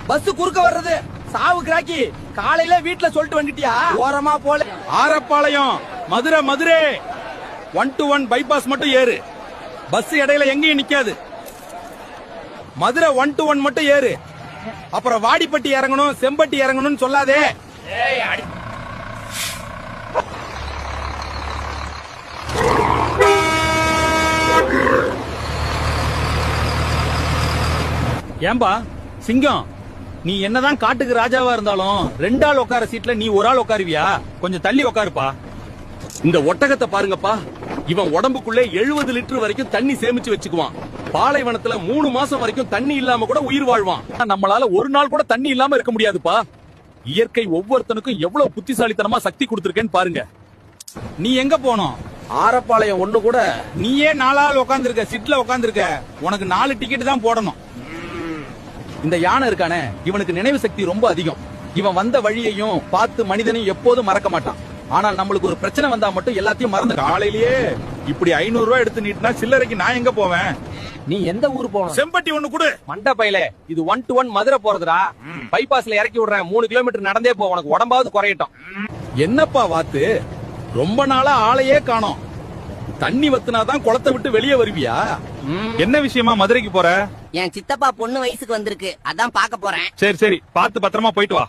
Bus குறுக்க வர்றது சாவு கிராக்கி. காலையில வீட்டுல சொல்லிட்டு வந்துட்டியா? ஓரமா போல. ஆரப்பாளையம் மதுரை மதுரை 1-1 பைபாஸ் மட்டும் ஏறு. பஸ் இடையில எங்கேயும் நிக்காது. மதுரை 1-1 மட்டும் ஏறு. அப்புறம் வாடிப்பட்டி இறங்கணும் செம்பட்டி இறங்கணும்னு சொல்லாதே. ஏம்பா சிங்கம், நீ என்னதான் காட்டுக்கு ராஜாவா இருந்தாலும் 2 ஆள் உட்கார சீட்ல நீ ஒரு ஆள் உட்காருவியா? கொஞ்சம் தள்ளி உட்காருப்பா. இந்த ஒட்டகத்தை பாருங்கப்பா, இவன் உடம்புக்குள்ளே 70 லிட்டர் வரைக்கும் தண்ணி சேமிச்சு வச்சுக்குவான். பாலைவனத்துல 3 மாசம் வரைக்கும் தண்ணி இல்லாம கூட உயிர் வாழ்வான். நம்மளால ஒரு நாள் கூட தண்ணி இல்லாம இருக்க முடியாதுப்பா. இயற்கை ஒவ்வொருத்தனுக்கும் எவ்வளவு புத்திசாலித்தனமா சக்தி கொடுத்திருக்கேன்னு பாருங்க. நீ எங்க போனோம்? ஆரப்பாளையம் ஒண்ணு கூட. நீயே 4 ஆள் உட்கார்ந்திருக்க, சீட்ல உட்கார்ந்திருக்க. உனக்கு 4 டிக்கெட் தான் போடணும். இந்த யானை இருக்கானே, இவனுக்கு நினைவு சக்தி ரொம்ப அதிகம். இவன் வந்த வழியையும் பார்த்து மனிதனையும் எப்போதும் மறக்க மாட்டான். ஆனால் நம்மளுக்கு ஒரு பிரச்சனை வந்தா மட்டும் எல்லாத்தையும் மறந்து. காலையிலேயே இப்படி 500 ரூபாய் எடுத்து நீட்டினா சில்லறைக்கு நான் எங்க போவேன்? நீ எந்த ஊர் போகணும்? செம்பட்டி ஒண்ணு கொடு. மண்ட பையில, இது 1-1 மதுரை போறதுடா. பைபாஸ்ல இறக்கி விடுறேன். 3 கிலோமீட்டர் நடந்தே போ, உனக்கு உடம்பாவது குறையட்டும். என்னப்பா வாத்து, ரொம்ப நாளா ஆளையே காணோம். தண்ணி வத்துனாதான் குளத்தை விட்டு வெளியே வருவியா? என்ன விஷயமா மதுரைக்கு போற? என் சித்தப்பா பொண்ணு வயசுக்கு வந்திருக்கு, அதான் பாக்க போறேன். சரி சரி, பார்த்து பத்திரமா போயிட்டு வா.